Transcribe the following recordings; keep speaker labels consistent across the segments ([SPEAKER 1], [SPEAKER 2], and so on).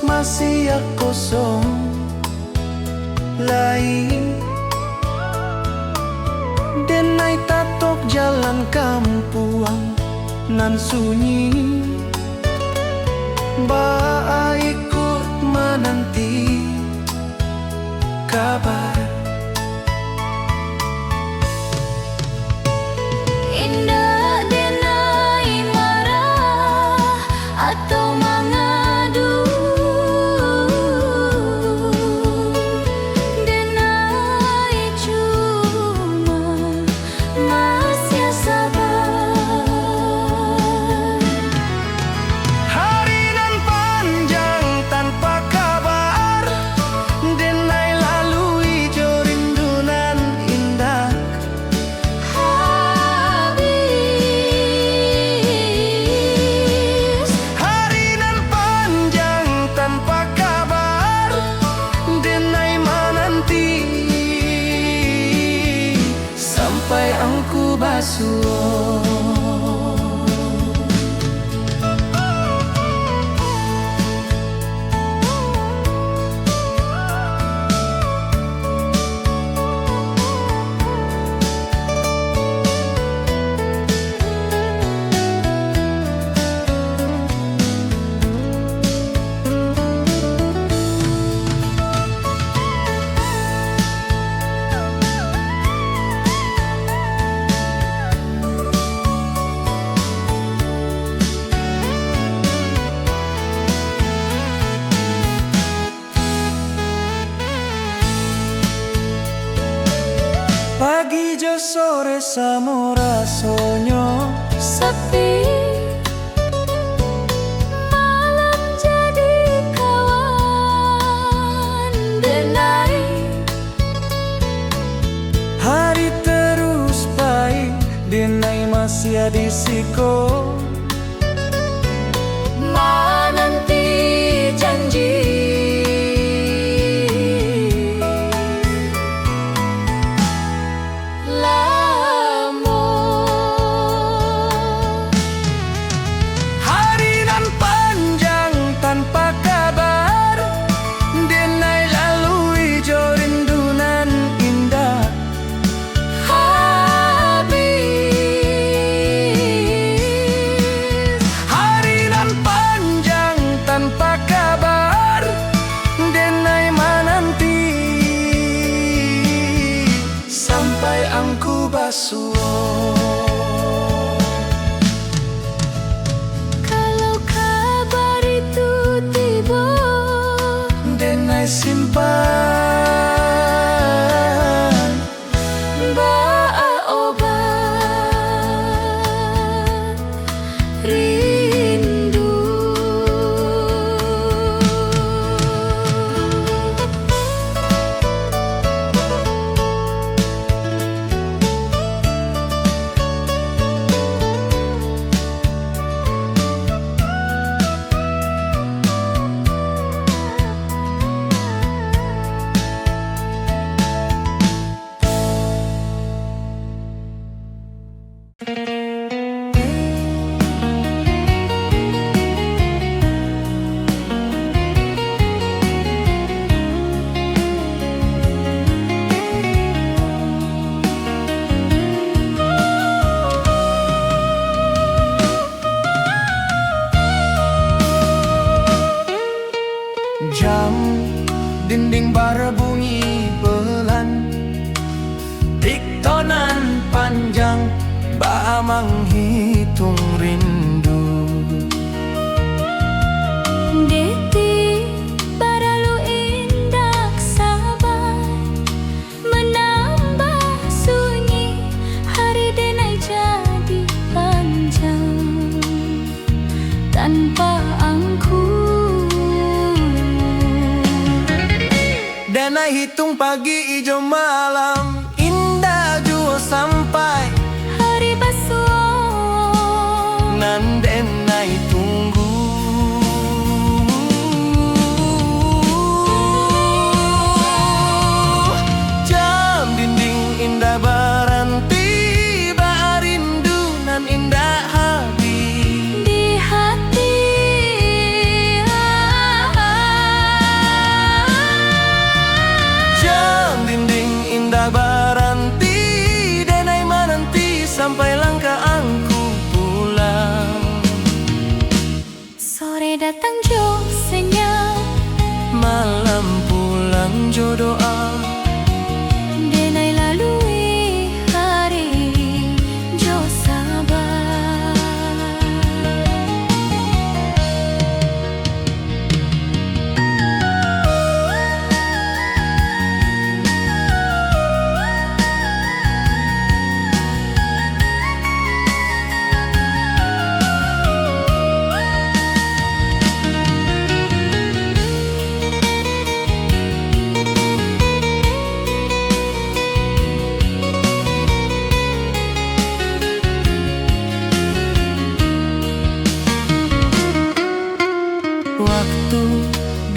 [SPEAKER 1] masih kosong lain. Denai tatok jalan kampuang nan sunyi, ba ikut menanti kabar.
[SPEAKER 2] Indah denai marah atau mengadu, denai cuma masih sabar.
[SPEAKER 1] Hari nan panjang tanpa kabar, denai lalui jo rindu nan indah.
[SPEAKER 2] Habis
[SPEAKER 1] Hari nan panjang tanpa kabar, denai menanti sampai angku basuh. Pagi jo sore samo rasonyo
[SPEAKER 2] sepi, malam jadi kawan denai.
[SPEAKER 1] hari terus baik, denai masih di siko.
[SPEAKER 2] Menanti janji lama.
[SPEAKER 1] Hari nan panjang tanpa kabar, denai lalui jo rindu nan indah.
[SPEAKER 2] Habis
[SPEAKER 1] Hari nan panjang tanpa kabar, denai menanti sampai angku basuh.
[SPEAKER 2] kalau kabar itu tiba,
[SPEAKER 1] Denai simpan
[SPEAKER 2] bawa obat rindu.
[SPEAKER 1] jam dinding berbunyi pelan, tiktonan panjang ba menghitung rindu.
[SPEAKER 2] Detik berlalu indah sabar, menambah sunyi hari denai jadi panjang tanpa angku.
[SPEAKER 1] Denai hitung pagi ijo malam, indah jua sampai
[SPEAKER 2] Hari basuh
[SPEAKER 1] nan denai tunggu. Jam dinding indah berhenti, ba rindu nan indah habis.
[SPEAKER 2] di hati.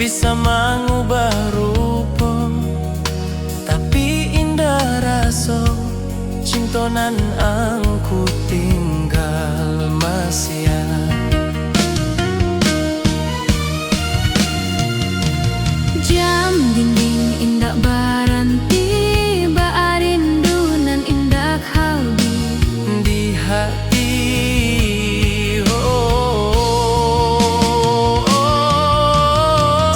[SPEAKER 1] bisa mengubah rupa, tapi indah rasa cintonan angku tinggal masia.
[SPEAKER 2] Jam dinding indak baranti, ba rindunan indak haldi
[SPEAKER 1] Di hati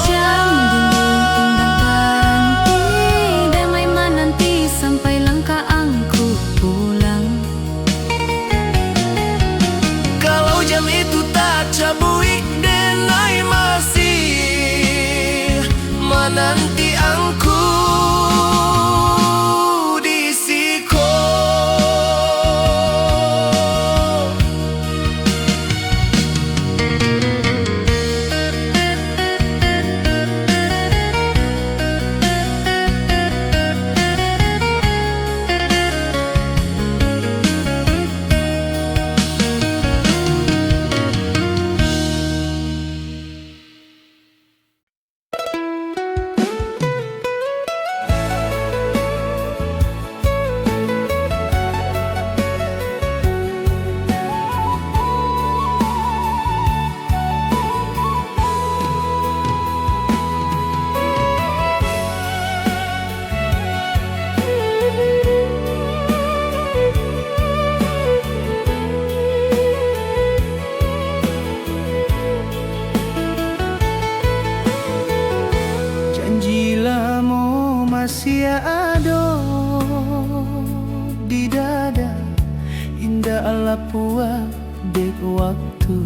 [SPEAKER 2] Jam dinding indak baranti, damai menanti sampai langkah angku pulang.
[SPEAKER 1] Kalau jam itu tak cabui, denai masih menanti angku di siko. Janjilah mau masih ada di dada, indah ala puak dek waktu.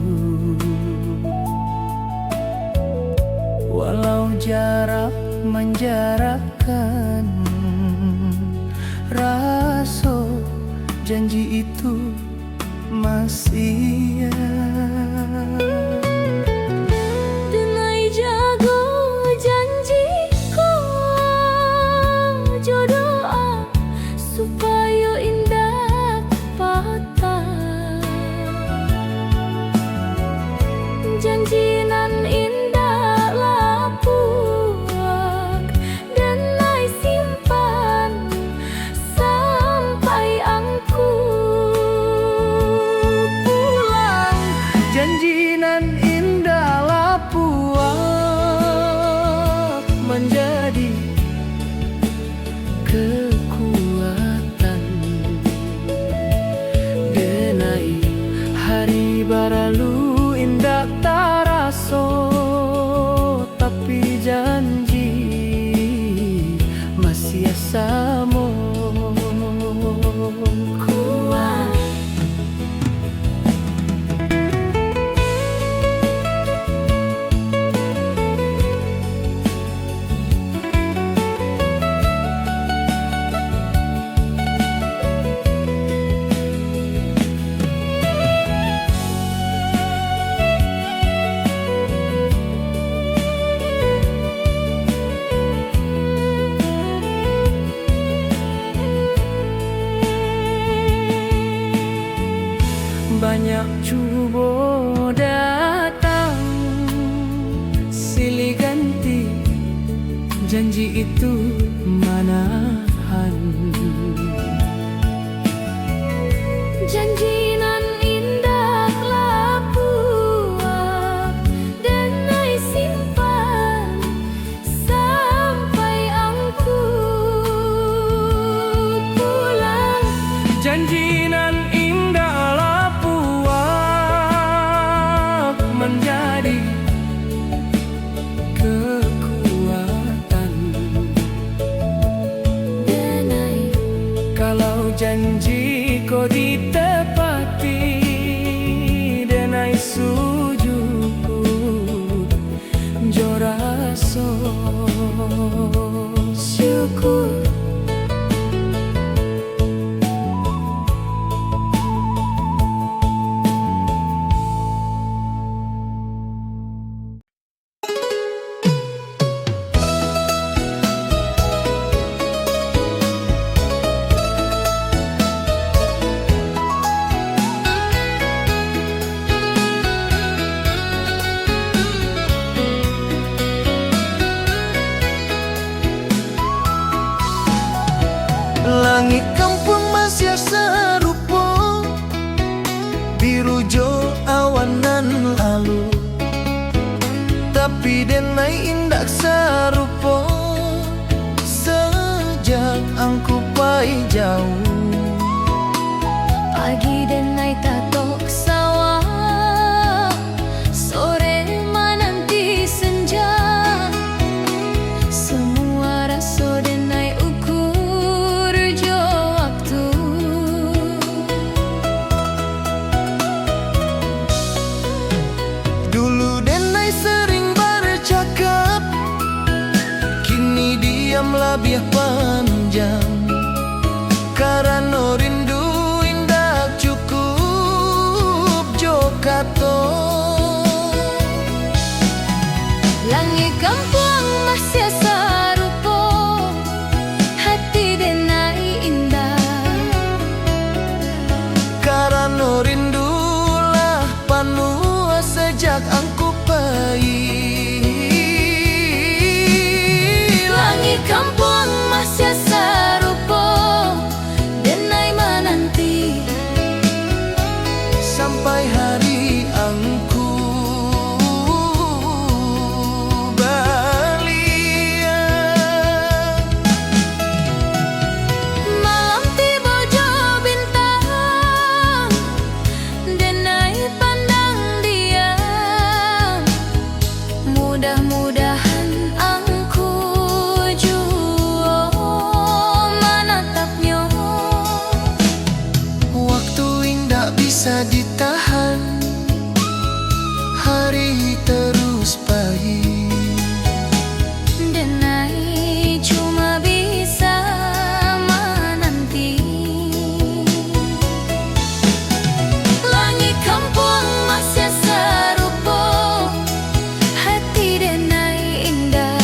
[SPEAKER 1] Walau jarak menjarakkan, rasa janji itu masih
[SPEAKER 2] Denai jago janjiku, jodoh supaya indah patah. Janjinan indah lapuak, denai simpan sampai angku pulang.
[SPEAKER 1] janjinan indah lapuak menjadi kekuatan. Denai hari baralu indah taraso, tapi janji masih sama kuat. Banyak cuba datang, silih ganti, janji itu manahan.
[SPEAKER 2] Janjinan indah lapuak, denai simpan sampai angku pulang.
[SPEAKER 1] Janjinan indah lapuak menjadi kekuatan.
[SPEAKER 2] Denai
[SPEAKER 1] Kalau janji kau ditepati, denai sujud joraso
[SPEAKER 2] syukur.
[SPEAKER 1] Tapi denai indak sarupo sejak angku pai jauh.
[SPEAKER 2] Pagi denai tatok sawah, sore menanti senja. Semua rasa denai ukur jo waktu.
[SPEAKER 1] Dulu denai sering bercakap, kini diam lebih panjang. Karena rindu indak cukup jo kato.
[SPEAKER 2] Langit kampung masih sarupo, hati denai indah.
[SPEAKER 1] Karena rindulah penuh sejak angku pai.
[SPEAKER 2] Langit kampung masih sarupo, denai menanti
[SPEAKER 1] Sampai hari angku balia.
[SPEAKER 2] malam tiba jo bintang, denai pandang diam. Mudah-mudahan angku jua menatapnya.
[SPEAKER 1] Waktu indak bisa ditahan, hari terus pahit.
[SPEAKER 2] Denai cuma bisa menanti. Langit kampung masih sarupo, hati denai indah.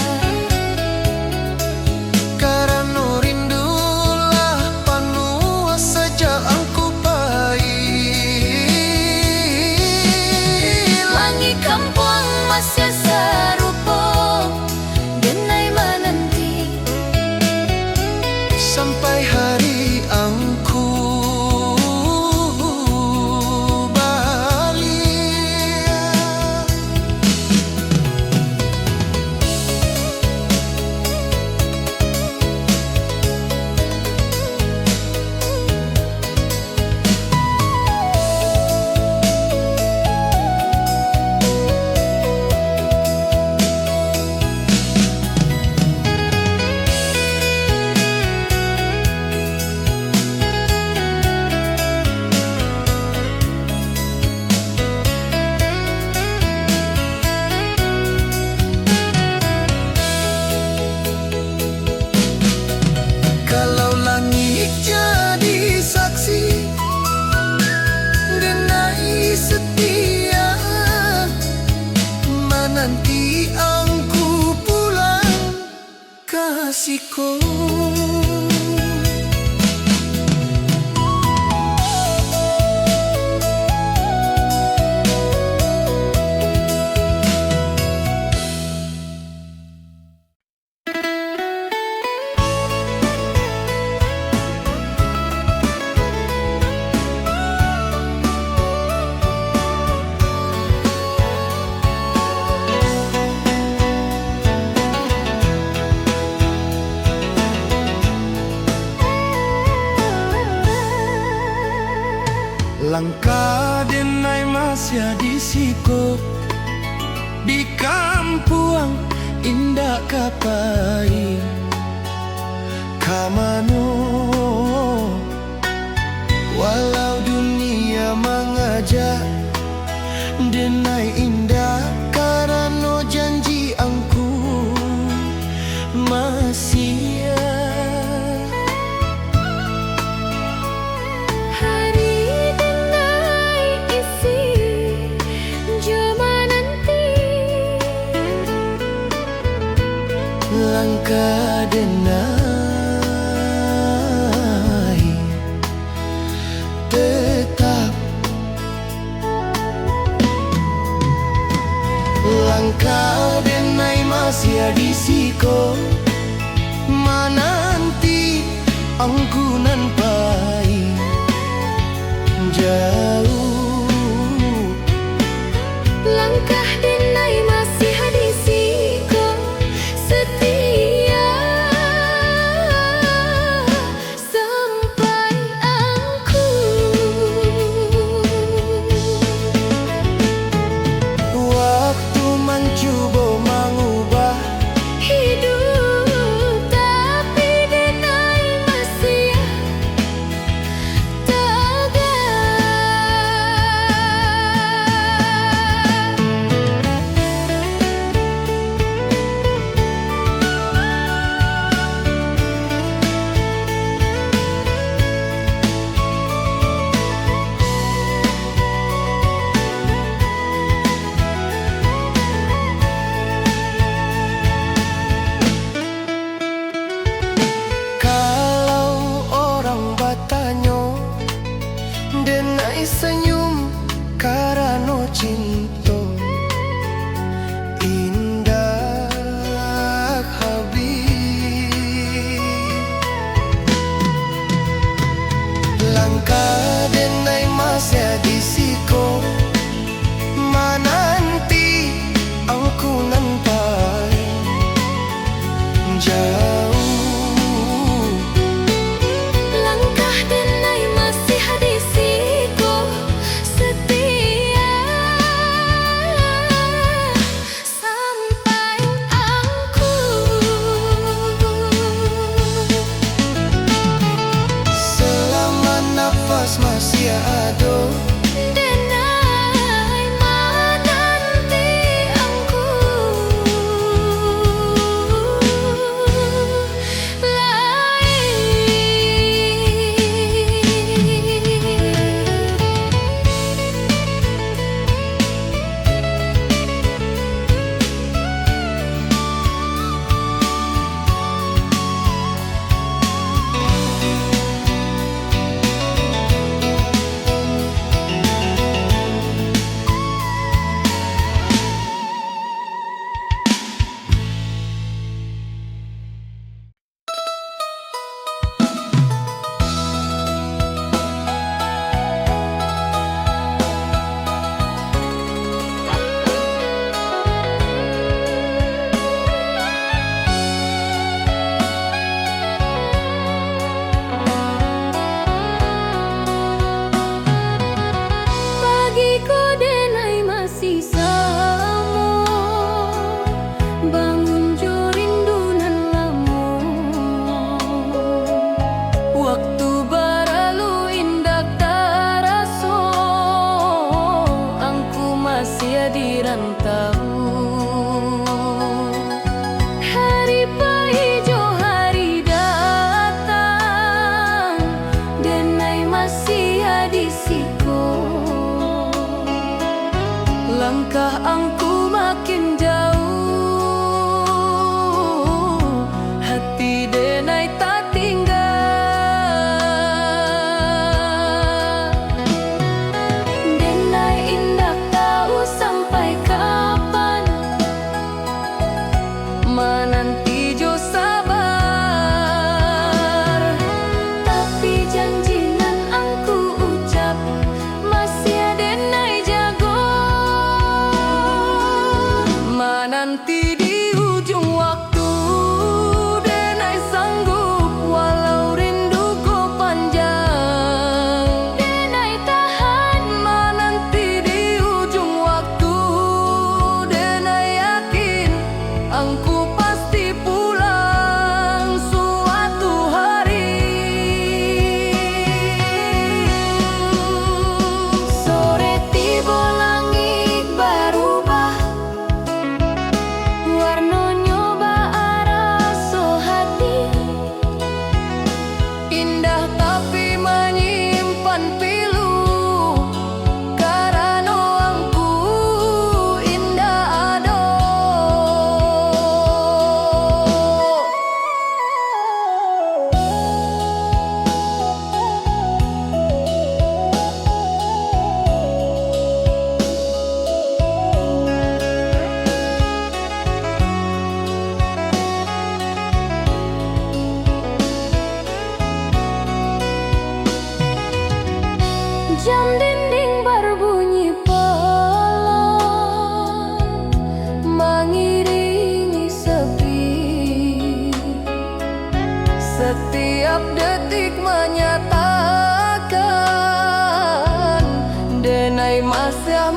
[SPEAKER 1] Karena rindulah penuh sejak angku pai.
[SPEAKER 2] Langit kampung masih sarupo, denai menanti
[SPEAKER 1] Sampai hari angku balia. Kalau langit jadi saksi, denai setia menanti angku pulang kasihku. Langkah denai masih di siko, di kampung indah kapai. Kamano walau dunia mengajak, denai indah karena janji angku masih langkah denai tetap. Langkah denai masih di siko, menanti angkunan pai jauh.
[SPEAKER 2] Langkah denai masih di sini.
[SPEAKER 1] balik menyatakan denai masih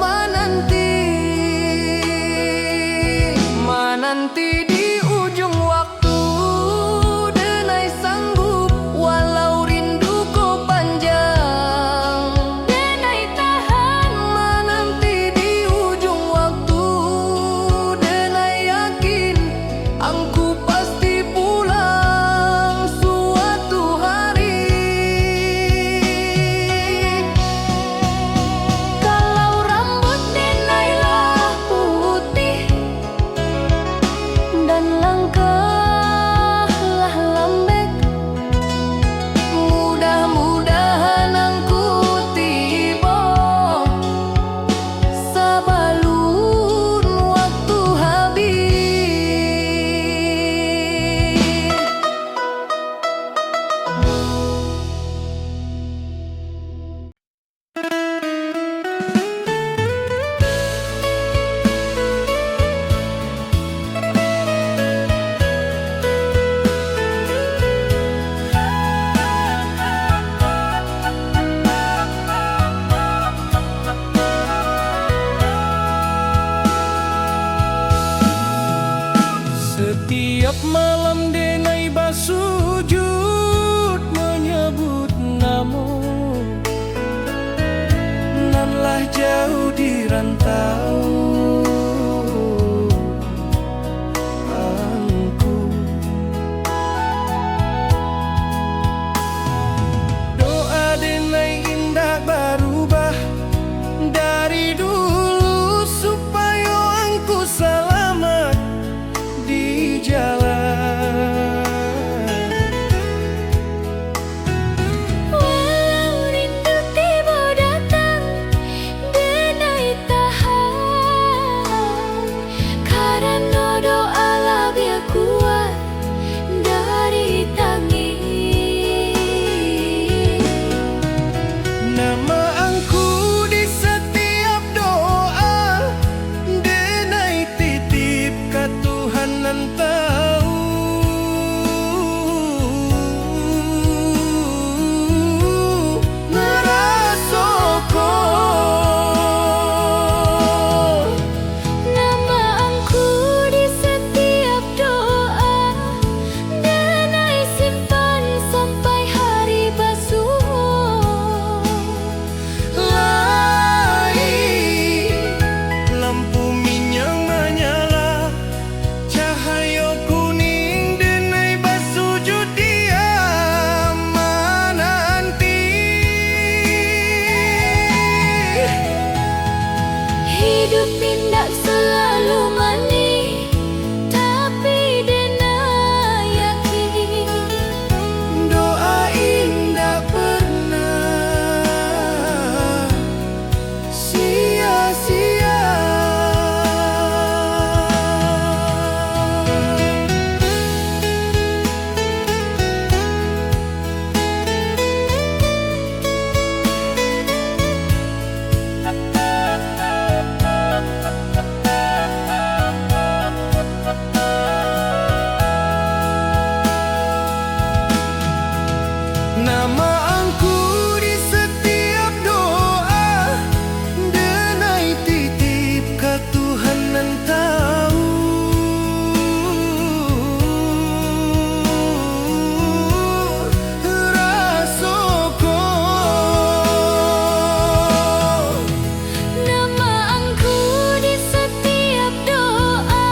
[SPEAKER 1] menanti di ujung waktu. Denai sanggup walau rindu ko panjang.
[SPEAKER 2] Denai tahan
[SPEAKER 1] Menanti di ujung waktu. Denai yakin angku pasti pulang suatu hari.
[SPEAKER 2] kalau rambut denai lah putih dan langkahlah lembek.
[SPEAKER 1] Mudah-mudahan angku tiba sabalun waktu habis. Setiap malam denai basujud menyebut namo. Nanlah jauh di rantau angku. Doa denai indah berubah dari dulu supaya angku selamat di jalan.
[SPEAKER 2] Walau rindu tiba datang, denai tahan karena doa lebih kuat dari tangis.
[SPEAKER 1] Nama angku di setiap doa, denai titip ke Tuhan nan tahu. Ngerasoko
[SPEAKER 2] Nama angku di setiap doa, denai simpan sampai hari basuh.
[SPEAKER 1] lai lampu minyak menyala, cahaya kuning denai basujud dia menanti.
[SPEAKER 2] Hidup tidak selalu manis, tapi denai yakin
[SPEAKER 1] Doa indah pernah sia-sia. Nama angku di setiap doa, denai titip ke Tuhan nan tahu. Rasoko
[SPEAKER 2] Nama angku di setiap doa,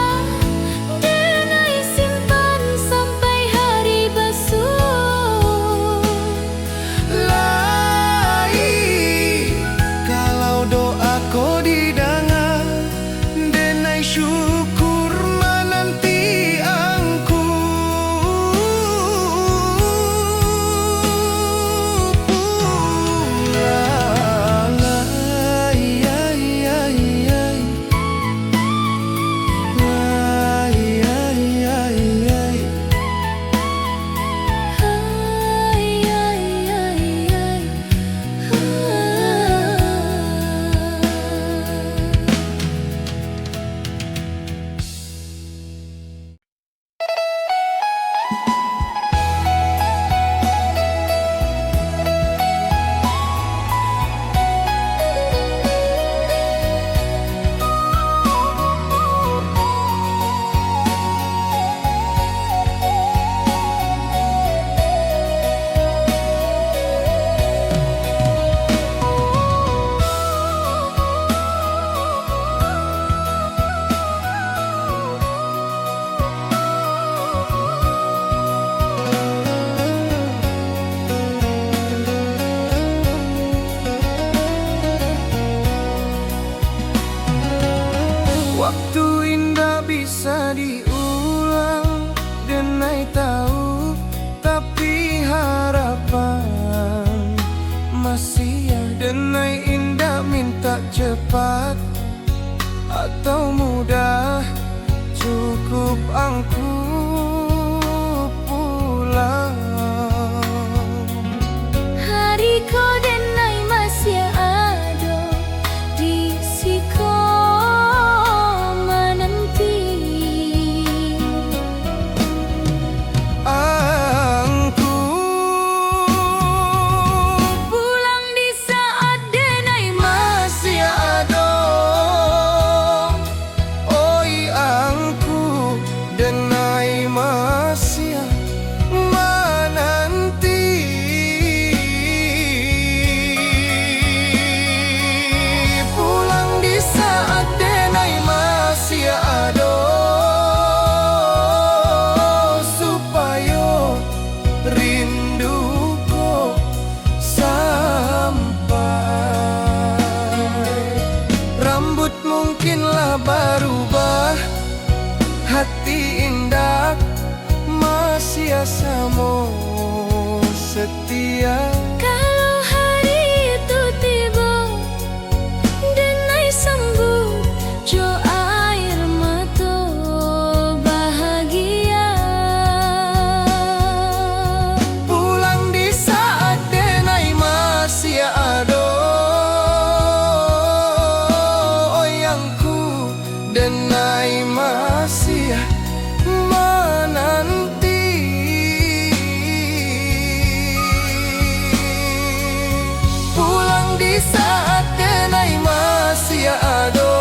[SPEAKER 2] denai simpan sampai hari basuh.
[SPEAKER 1] lai kalau doa ko didengar, denai syukur menanti angku pulang. Ai, ai, ai, ai. Ai, ai, ai, ai.
[SPEAKER 2] Ay, ay, ay, ay.
[SPEAKER 1] setia.
[SPEAKER 2] Kalau hari itu tiba, denai sambut jo air mata bahagia.
[SPEAKER 1] Pulang di saat denai masih ada, oyangku denai masih menanti. Pulang di saat denai masih ada,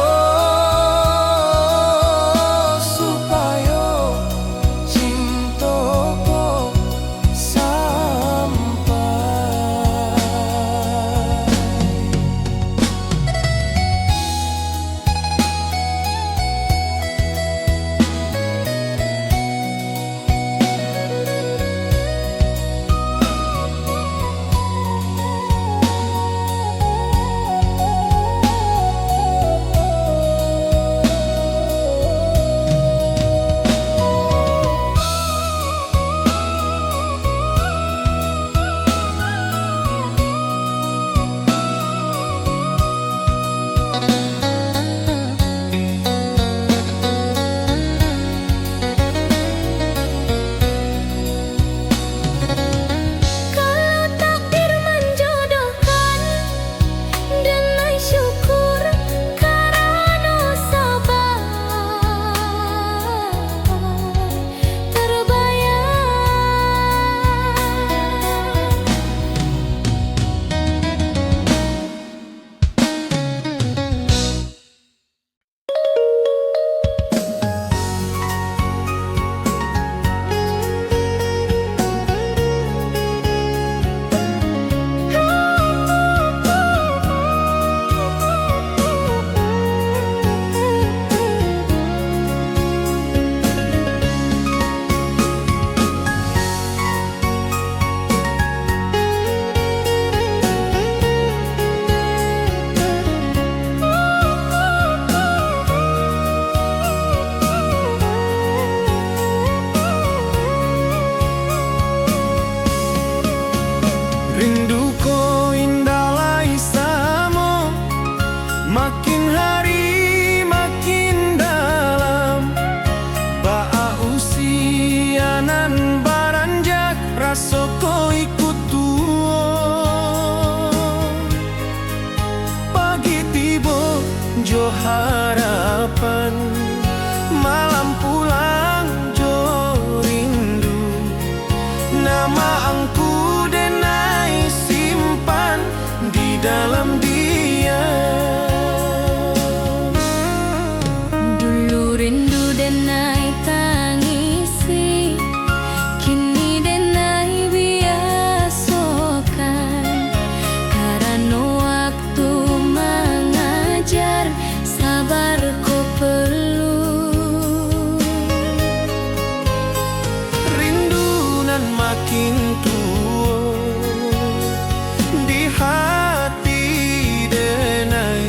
[SPEAKER 1] supaya cintaku sampai.
[SPEAKER 2] Kalau takdir menjodohkan, denai syukur karena sabar
[SPEAKER 1] Rinduku indah laisamu, makin hari makin dalam. Baa usia nan baranjak, rasoko ikut tua. Pagi tiba jo harapan, malam pulang jo rindu. Nama angku denai simpan di dalam dia.
[SPEAKER 2] dulu rindu denai tangisi, kini denai biasakan. Karena waktu mengajar, sabar ku perlu.
[SPEAKER 1] Rindu nan makin tua di hati denai,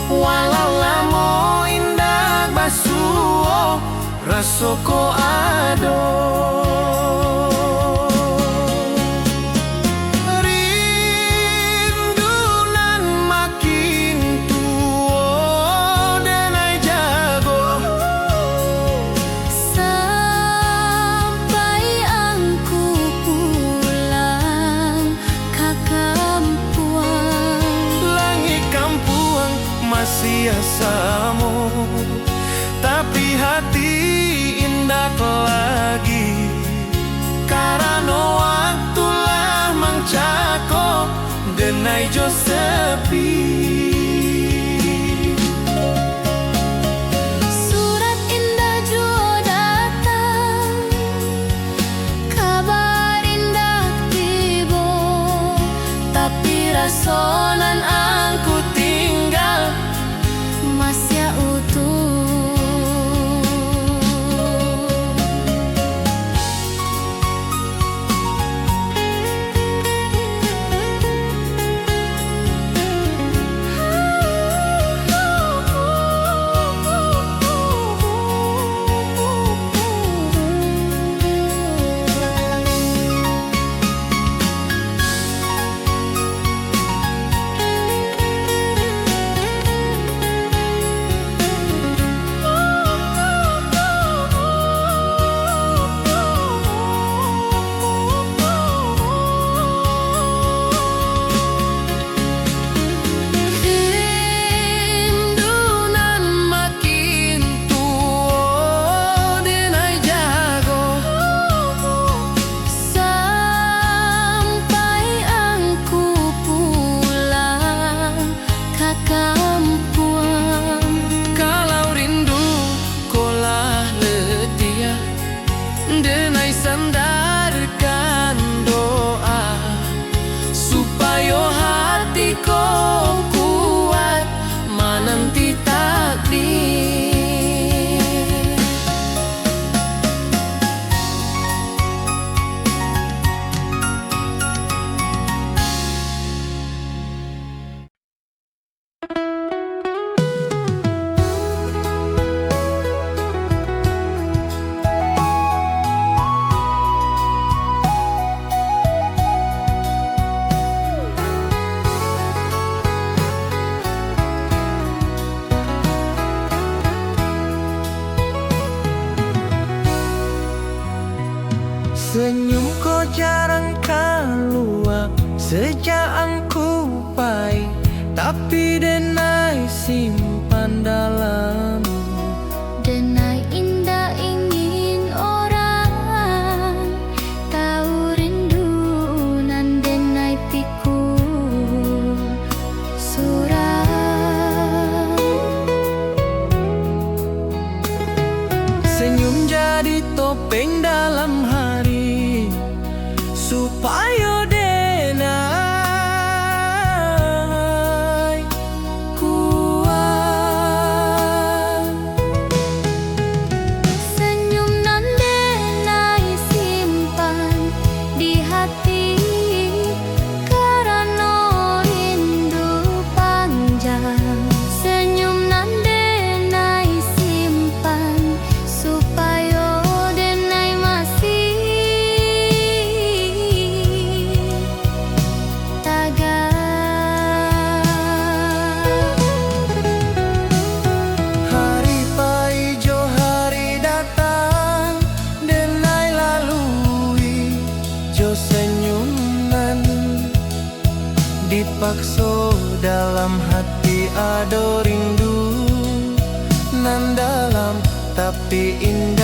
[SPEAKER 1] walau lamo indah basuh rasoko ado. Rindu nan makin tua denai jago,
[SPEAKER 2] Sampai angku pulang ke kampuang.
[SPEAKER 1] langit kampuang masih asamu, tapi hati indah kelak. denai sandarkan doa supaya hatiku kuat menanti takdir. Senyum kau jarang keluar sejak aku pai, tapi denai simpan dalam.
[SPEAKER 2] Denai indah ingin orang tahu rindu nan denai pikul surat.
[SPEAKER 1] Senyum jadi topeng dalam hari supaya denai kuat.
[SPEAKER 2] Senyum nan denai simpan di hati karena rindu panjang. Senyum nan denai simpan supaya denai masih
[SPEAKER 1] Hari paijo hari datang denai lalui jo senyuman dipaksa dalam hati ada rindu nan dalam tapi indah.